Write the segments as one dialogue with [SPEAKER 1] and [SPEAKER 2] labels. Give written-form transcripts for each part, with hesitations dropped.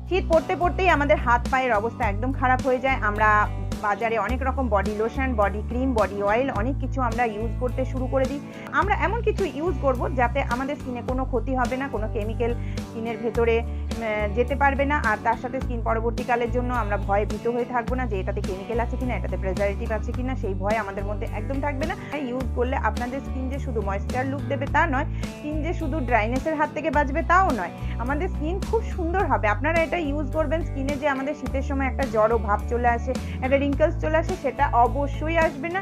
[SPEAKER 1] শীত পড়তে পড়তেই আমাদের হাত পায়ের অবস্থা একদম খারাপ হয়ে যায়। আমরা বাজারে অনেক রকম body lotion, body cream, body oil অনেক কিছু আমরা ইউজ করতে শুরু করে দিই। আমরা এমন কিছু ইউজ করব যাতে আমাদের স্কিনে কোনো ক্ষতি হবে না, কোনো কেমিক্যাল স্কিনের ভেতরে যেতে পারবে না। আর তার সাথে স্কিন পরবর্তীকালের জন্য আমরা ভয়ে ভীত হয়ে থাকবো না যে এটাতে কেমিক্যাল আছে কিনা, এটাতে প্রিজারভেটিভ আছে কিনা, সেই ভয় আমাদের মধ্যে একদম থাকবে না। ইউজ করলে আপনাদের স্কিন যে শুধু ময়েশ্চার লুক দেবে তা নয়, স্কিন যে শুধু ড্রাইনেসের হাত থেকে বাঁচবে তাও নয়, আমাদের স্কিন খুব সুন্দর হবে। আপনারা এটা ইউজ করবেন, স্কিনে যে আমাদের শীতের সময় একটা জড়ো ভাব চলে আসে, একটা রিঙ্কেলস চলে আসে, সেটা অবশ্যই আসবে না।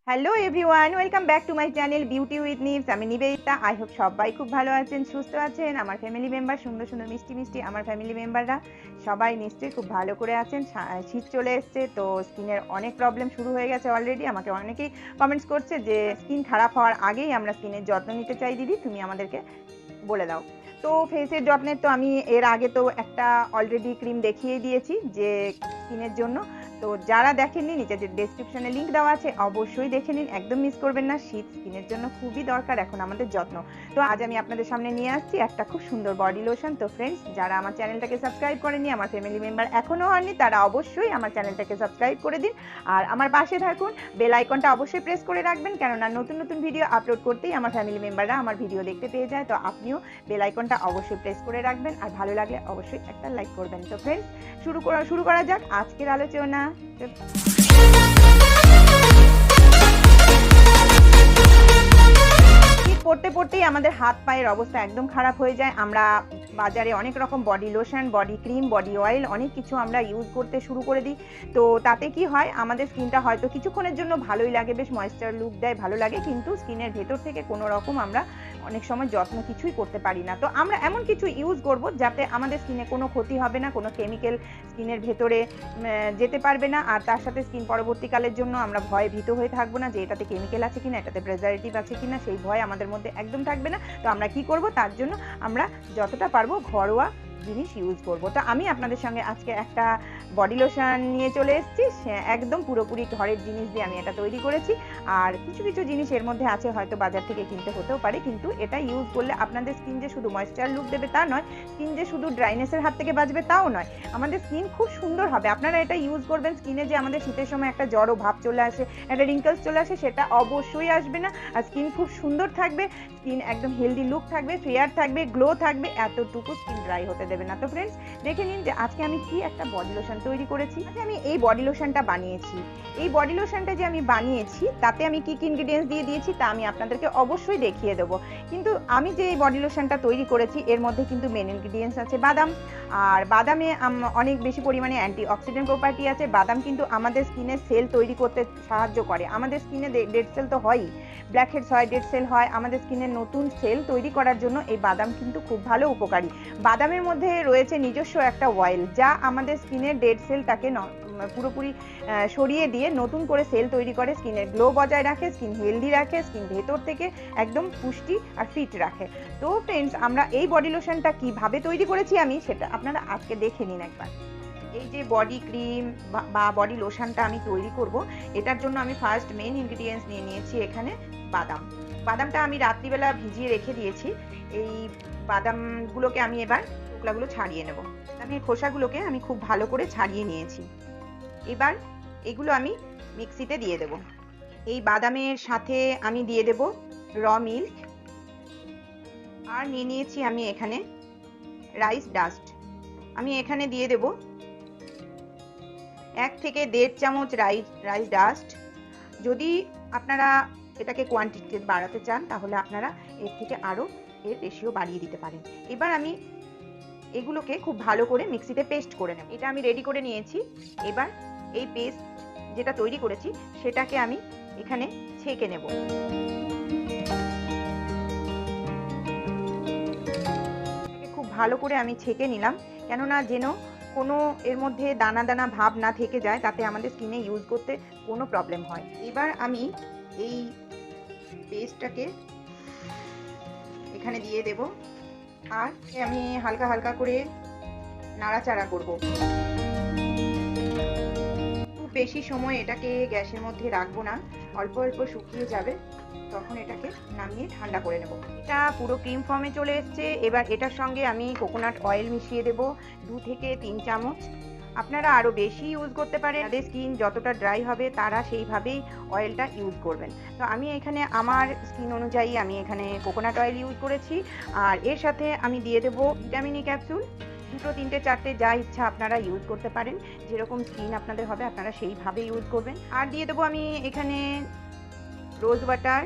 [SPEAKER 1] Hello everyone, welcome back to my channel beauty with Nivs. আমি নিবেদিতা। আই হোপ সবাই খুব ভালো আছেন, সুস্থ আছেন। আমার ফ্যামিলি মেম্বার, সুন্দর সুন্দর মিষ্টি মিষ্টি আমার ফ্যামিলি মেম্বাররা সবাই নিশ্চয়ই খুব ভালো করে আছেন। শীত চলে এসছে তো স্কিনের অনেক প্রবলেম শুরু হয়ে গেছে অলরেডি। আমাকে অনেকেই কমেন্টস করছে যে স্কিন খারাপ হওয়ার আগেই আমরা স্কিনের যত্ন নিতে চাই, দিদি তুমি আমাদেরকে বলে দাও। তো ফেসের যত্নের তো আমি এর আগে তো একটা অলরেডি ক্রিম দেখিয়ে দিয়েছি যে স্কিনের জন্য। তো যারা দেখেননি, নিচে যে ডেসক্রিপশনে লিঙ্ক দেওয়া আছে অবশ্যই দেখে নিন, একদম মিস করবেন না। শীত স্কিনের জন্য খুবই দরকার এখন আমাদের যত্ন। তো আজ আমি আপনাদের সামনে নিয়ে আসছি একটা খুব সুন্দর বডি লোশন। তো ফ্রেন্ডস, যারা আমার চ্যানেলটাকে সাবস্ক্রাইব করেনি, আমার ফ্যামিলি মেম্বার এখনও হননি, তারা অবশ্যই আমার চ্যানেলটাকে সাবস্ক্রাইব করে দিন আর আমার পাশে থাকুন। বেল আইকনটা অবশ্যই প্রেস করে রাখবেন, কেননা নতুন নতুন ভিডিও আপলোড করতেই আমার ফ্যামিলি মেম্বাররা আমার ভিডিও দেখতে পেয়ে যায়। তো আপনিও বেল আইকনটা অবশ্যই প্রেস করে রাখবেন আর ভালো লাগলে অবশ্যই একটা লাইক করবেন। তো ফ্রেন্ডস, শুরু করা যাক আজকের আলোচনা। পড়তে পড়তেই আমাদের হাত পায়ের অবস্থা একদম খারাপ হয়ে যায়। আমরা বাজারে অনেক রকম body lotion, body cream, body oil অনেক কিছু আমরা ইউজ করতে শুরু করে দিই। তো তাতে কি হয়, আমাদের স্কিনটা হয়তো কিছুক্ষণের জন্য ভালোই লাগে, বেশ ময়েশ্চার লুক দেয়, ভালো লাগে, কিন্তু স্কিনের ভেতর থেকে কোনো রকম আমরা অনেক সময় যত্ন কিছুই করতে পারি না। তো আমরা এমন কিছু ইউজ করব যাতে আমাদের স্কিনে কোনো ক্ষতি হবে না, কোনো কেমিক্যাল স্কিনের ভেতরে যেতে পারবে না। আর তার সাথে স্কিন পরবর্তীকালের জন্য আমরা ভয়ে ভীত হয়ে থাকবো না যে এটাতে কেমিক্যাল আছে কিনা, এটাতে প্রিজারভেটিভ আছে কিনা, সেই ভয় আমাদের মধ্যে একদম থাকবে না। তো আমরা কি করব, তার জন্য আমরা যতটা পারবো ঘরোয়া জিনিস ইউজ করব। তো আমি আপনাদের সঙ্গে আজকে একটা বডি লোশন নিয়ে চলে এসেছি, একদম পুরোপুরি ঘরের জিনিস দিয়ে আমি এটা তৈরি করেছি। আর কিছু কিছু জিনিস এর মধ্যে আছে হয়তো বাজার থেকে কিনতে হতেও পারে, কিন্তু এটা ইউজ করলে আপনাদের স্কিন যে শুধু ময়েশ্চার লুক দেবে তা নয়, স্কিন যে শুধু ড্রাইনেসের হাত থেকে বাঁচবে তাও নয়, আমাদের স্কিন খুব সুন্দর হবে। আপনারা এটা ইউজ করবেন, স্কিনে যে আমাদের শীতের সময় একটা জড়ো ভাব চলে আসে, একটা রিঙ্কেলস চলে আসে, সেটা অবশ্যই আসবে না। আর স্কিন খুব সুন্দর থাকবে, স্কিন একদম হেলদি লুক থাকবে, ফেয়ার থাকবে, গ্লো থাকবে, এতটুকু স্কিন ড্রাই হতে দেবে না। তো ফ্রেন্ডস, দেখে নিন যে আজকে আমি কি একটা বডি লোশন তৈরি করেছি। আজকে আমি এই বডি লোশনটা বানিয়েছি। এই বডি লোশনটা যে আমি বানিয়েছি তাতে আমি কি কি ইনগ্রেডিয়েন্টস দিয়ে দিয়েছি তা আমি আপনাদেরকে অবশ্যই দেখিয়ে দেবো। কিন্তু আমি যে এই বডি লোশনটা তৈরি করেছি এর মধ্যে কিন্তু মেন ইনগ্রেডিয়েন্টস আছে বাদাম। আর বাদামে অনেক বেশি পরিমাণে অ্যান্টি অক্সিডেন্ট প্রপার্টি আছে। বাদাম কিন্তু আমাদের স্কিনের সেল তৈরি করতে সাহায্য করে। আমাদের স্কিনে ডেড সেল তো হয়ই, ব্ল্যাক হেডস হয়, ডেড সেল হয়। আমাদের স্কিনের নতুন সেল তৈরি করার জন্য এই বাদাম কিন্তু খুব ভালো উপকারী। বাদামের মধ্যে রয়েছে নিজস্ব একটা অয়েল, যা আমাদের স্কিনের ডেড সেলটাকে পুরোপুরি সরিয়ে দিয়ে নতুন করে সেল তৈরি করে, স্কিনের গ্লো বজায় রাখে, স্কিন হেলদি রাখে, স্কিন ভেতর থেকে একদম পুষ্টি আর ফিট রাখে। তো ফ্রেন্ডস, আমরা এই বডি লোশনটা কিভাবে তৈরি করেছি আমি সেটা আপনারা আজকে দেখে নিন একবার। এই যে বডি ক্রিম বা বডি লোশনটা আমি তৈরি করব, এটার জন্য আমি ফার্স্ট মেইন ইনগ্রেডিয়েন্টস নিয়ে নিয়েছি এখানে বাদাম। বাদামটা আমি রাত্রিবেলা ভিজিয়ে রেখে দিয়েছি। এই বাদামগুলোকে আমি এবার টুকরাগুলো ছাড়িয়ে নেব। আমি খোসাগুলোকে আমি খুব ভালো করে ছাড়িয়ে নিয়েছি। এবার এগুলো আমি মিক্সিতে দিয়ে দেব। এই বাদামের সাথে আমি দিয়ে দেব র মিল্ক, আর নিয়ে নিয়েছি আমি এখানে রাইস ডাস্ট। আমি এখানে দিয়ে দেব 1 থেকে 1.5 চামচ রাইস ডাস্ট। যদি আপনারা এটাকে কোয়ান্টিটি বাড়াতে চান তাহলে আপনারা এর থেকে আরও এর রেশিও বাড়িয়ে দিতে পারেন। এবার আমি এগুলোকে খুব ভালো করে মিক্সিতে পেস্ট করে নেব। এটা আমি রেডি করে নিয়েছি। এবার এই পেস্ট যেটা তৈরি করেছি সেটাকে আমি এখানে ছেঁকে নেব। খুব ভালো করে আমি ছেঁকে নিলাম, কেননা যেন কোনো এর মধ্যে দানা দানা ভাব না থেকে যায়, তাতে আমাদের স্কিনে ইউজ করতে কোনো প্রবলেম হয়। এবার আমি এই পেস্টটাকে এখানে দিয়ে দেব, আর আমি হালকা হালকা করে নাড়াচাড়া করব। খুব বেশি সময় এটাকে গ্যাসের মধ্যে রাখবো না, অল্প অল্প শুকিয়ে যাবে তখন এটাকে নামিয়ে ঠান্ডা করে নেব। এটা পুরো ক্রিম ফর্মে চলে এসছে। এবার এটার সঙ্গে আমি কোকোনাট অয়েল মিশিয়ে দেব 2 থেকে 3 চামচ। আপনারা আরও বেশি ইউজ করতে পারেন, যাদের স্কিন যতটা ড্রাই হবে তারা সেইভাবেই অয়েলটা ইউজ করবেন। তো আমি এখানে আমার স্কিন অনুযায়ী আমি এখানে কোকোনাট অয়েল ইউজ করেছি। আর এর সাথে আমি দিয়ে দেবো ভিটামিন ই ক্যাপসুল, 2, 3, 4টে যা ইচ্ছা আপনারা ইউজ করতে পারেন, যেরকম স্কিন আপনাদের হবে আপনারা সেইভাবে ইউজ করবেন। আর দিয়ে দেবো আমি এখানে রোজ ওয়াটার,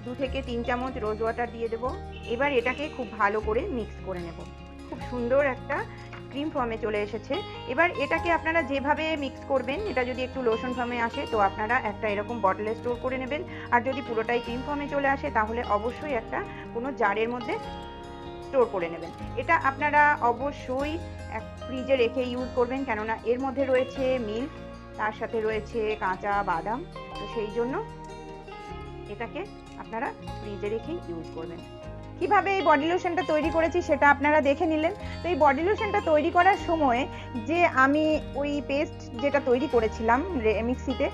[SPEAKER 1] 2 থেকে 3 চামচ রোজ ওয়াটার দিয়ে দেবো। এবার এটাকে খুব ভালো করে মিক্স করে নেব। খুব সুন্দর একটা ক্রিম ফর্মে চলে এসেছে। এবার এটাকে আপনারা যেভাবে মিক্স করবেন, এটা যদি একটু লোশন ফর্মে আসে তো আপনারা একটা এরকম বটলে স্টোর করে নেবেন। আর যদি পুরোটাই ক্রিম ফর্মে চলে আসে তাহলে অবশ্যই একটা কোনো জারের মধ্যে স্টোর করে নেবেন। এটা আপনারা অবশ্যই ফ্রিজে রেখে ইউজ করবেন, কেননা এর মধ্যে রয়েছে মিল্ক, তার সাথে রয়েছে কাঁচা বাদাম। তো সেই জন্য এটাকে আপনারা ফ্রিজে রেখেই ইউজ করবেন। কিভাবে এই বডি লোশনটা তৈরি করেছি সেটা আপনারা দেখে নিলেন। তো এই বডি লোশনটা তৈরি করার সময় যে আমি ওই পেস্ট যেটা তৈরি করেছিলাম মিক্সিতে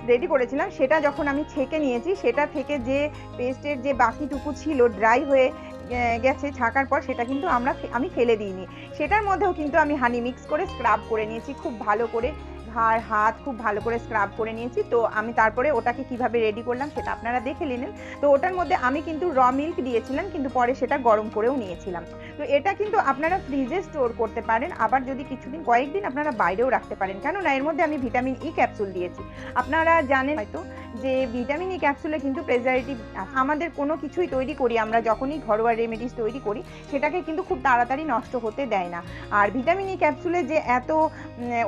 [SPEAKER 1] রেডি করেছিলাম, সেটা যখন আমি ছেঁকে নিয়েছি সেটা থেকে যে পেস্টের যে বাকিটুকু ছিল ড্রাই হয়ে গেছে ছাকার পর, সেটা কিন্তু আমি ফেলে দিইনি। সেটার মধ্যেও কিন্তু আমি হানি মিক্স করে স্ক্রাব করে নিয়েছি খুব ভালো করে, ঘাড় হাত খুব ভালো করে স্ক্রাব করে নিয়েছি। তো আমি তারপরে ওটাকে কিভাবে রেডি করলাম সেটা আপনারা দেখে নিলেন। তো ওটার মধ্যে আমি কিন্তু র মিল্ক দিয়েছিলাম, কিন্তু পরে সেটা গরম করেও নিয়েছিলাম। তো এটা কিন্তু আপনারা ফ্রিজে স্টোর করতে পারেন, আবার যদি কিছুদিন কয়েকদিন আপনারা বাইরেও রাখতে পারেন, কেননা এর মধ্যে আমি ভিটামিন ই ক্যাপসুল দিয়েছি। আপনারা জানেন হয়তো যে ভিটামিন ই ক্যাপসুলে কিন্তু প্রেজারভেটিভ, আমাদের কোনো কিছুই তৈরি করি আমরা যখনই ঘরোয়া রেমেডিস তৈরি করি সেটাকে কিন্তু খুব তাড়াতাড়ি নষ্ট হতে দেয় না। আর ভিটামিন ই ক্যাপসুলে যে এত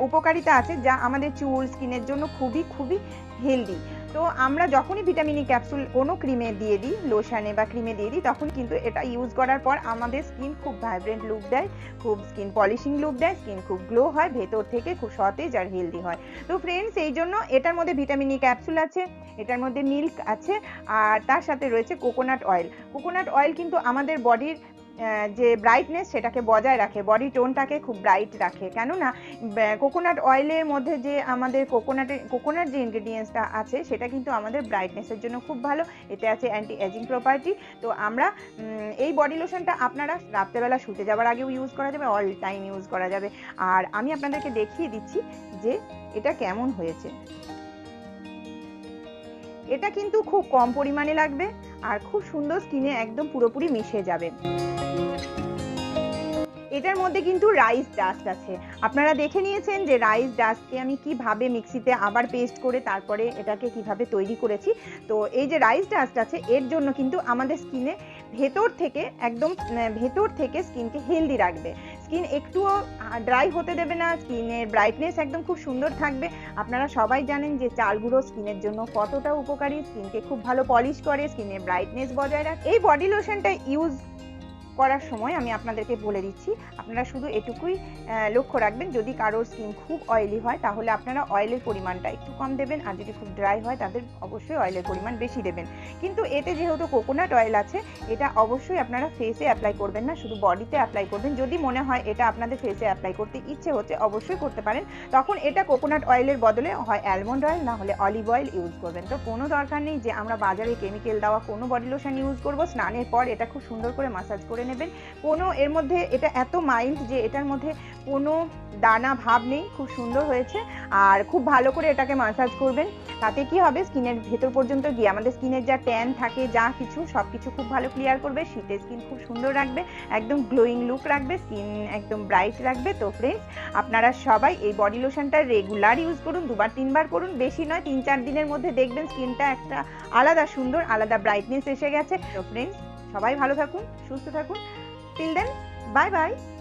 [SPEAKER 1] উপকারিতা আছে যা আমাদের চুল স্কিনের জন্য খুবই খুবই হেলদি। তো আমরা যখনই ভিটামিন ই ক্যাপসুল কোনো ক্রিমে দিয়ে দিই, লোশনে বা ক্রিমে দিয়ে দিই, তখন কিন্তু এটা ইউজ করার পর আমাদের স্কিন খুব ভাইব্রেন্ট লুক দেয়, খুব স্কিন পলিশিং লুক দেয়, স্কিন খুব গ্লো হয়, ভেতর থেকে খুব সতেজ আর হেলদি হয়। তো ফ্রেন্ডস, এই জন্য এটার মধ্যে ভিটামিন ই ক্যাপসুল আছে, এটার মধ্যে মিল্ক আছে, আর তার সাথে রয়েছে কোকোনাট অয়েল। কোকোনাট অয়েল কিন্তু আমাদের বডির যে ব্রাইটনেস সেটাকে বজায় রাখে, বডি টোনটাকে খুব ব্রাইট রাখে, কেননা কোকোনাট অয়েলের মধ্যে যে আমাদের কোকোনাট যে ইনগ্রেডিয়েন্টসটা আছে সেটা কিন্তু আমাদের ব্রাইটনেসের জন্য খুব ভালো। এতে আছে অ্যান্টি এজিং প্রপার্টি। তো আমরা এই বডি লোশনটা আপনারা রাত্রেবেলা শুতে যাওয়ার আগেও ইউজ করা যাবে, অল টাইম ইউজ করা যাবে। আর আমি আপনাদেরকে দেখিয়ে দিচ্ছি যে এটা কেমন হয়েছে। এটা কিন্তু খুব কম পরিমাণে লাগবে আর খুব সুন্দর স্কিনে একদম পুরোপুরি মিশে যাবে। এটার মধ্যে কিন্তু রাইস ডাস্ট আছে। আপনারা দেখে নিয়েছেন যে রাইস ডাস্টকে আমি কিভাবে মিক্সিতে আবার পেস্ট করে তারপরে এটাকে কিভাবে তৈরি করেছি। তো এই যে রাইস ডাস্ট আছে এর জন্য কিন্তু আমাদের স্কিনে ভেতর থেকে স্কিনকে হেলদি রাখবে, স্কিন একটুও ড্রাই হতে দেবে না, স্কিনের ব্রাইটনেস একদম খুব সুন্দর থাকবে। আপনারা সবাই জানেন যে চাল গুঁড়ো স্কিনের জন্য কতটা উপকারী, স্কিনকে খুব ভালো পলিশ করে, স্কিনের ব্রাইটনেস বজায় রাখে। এই বডি লোশনটা ইউজ করার সময় আমি আপনাদেরকে বলে দিচ্ছি, আপনারা শুধু এটুকুই লক্ষ্য রাখবেন, যদি কারোর স্কিন খুব অয়েলি হয় তাহলে আপনারা অয়েলের পরিমাণটা একটু কম দেবেন, আর যদি খুব ড্রাই হয় তাদের অবশ্যই অয়েলের পরিমাণ বেশি দেবেন। কিন্তু এতে যেহেতু কোকোনাট অয়েল আছে, এটা অবশ্যই আপনারা ফেসে অ্যাপ্লাই করবেন না, শুধু বডিতে অ্যাপ্লাই করবেন। যদি মনে হয় এটা আপনাদের ফেসে অ্যাপ্লাই করতে ইচ্ছে হচ্ছে অবশ্যই করতে পারেন, তখন এটা কোকোনাট অয়েলের বদলে হয় অ্যালমন্ড অয়েল না হলে অলিভ অয়েল ইউজ করবেন। তো কোনো দরকার নেই যে আমরা বাজারে কেমিক্যাল দেওয়া কোনো বডি লোশন ইউজ করব। স্নানের পর এটা খুব সুন্দর করে মাসাজ করে নেবেন। কোনো এর মধ্যে এটা এত মাইল্ড যে এটার মধ্যে কোনো দানা ভাব নেই, খুব সুন্দর হয়েছে। আর খুব ভালো করে এটাকে মাসাজ করবেন, তাতে কি হবে স্কিনের ভেতর পর্যন্ত গিয়ে আমাদের স্কিনের যা ট্যান থাকে যা কিছু সব কিছু খুব ভালো ক্লিয়ার করবে, শীতে স্কিন খুব সুন্দর রাখবে, একদম গ্লোয়িং লুক রাখবে, স্কিন একদম ব্রাইট রাখবে। তো ফ্রেন্ডস, আপনারা সবাই এই বডি লোশনটা রেগুলার ইউজ করুন, 2-3 বার করুন, বেশি নয়, 3-4 দিনের মধ্যে দেখবেন স্কিনটা একটা আলাদা সুন্দর আলাদা ব্রাইটনেস এসে গেছে। তো ফ্রেন্ডস, সবাই ভালো থাকুন, সুস্থ থাকুন। Till then, bye bye.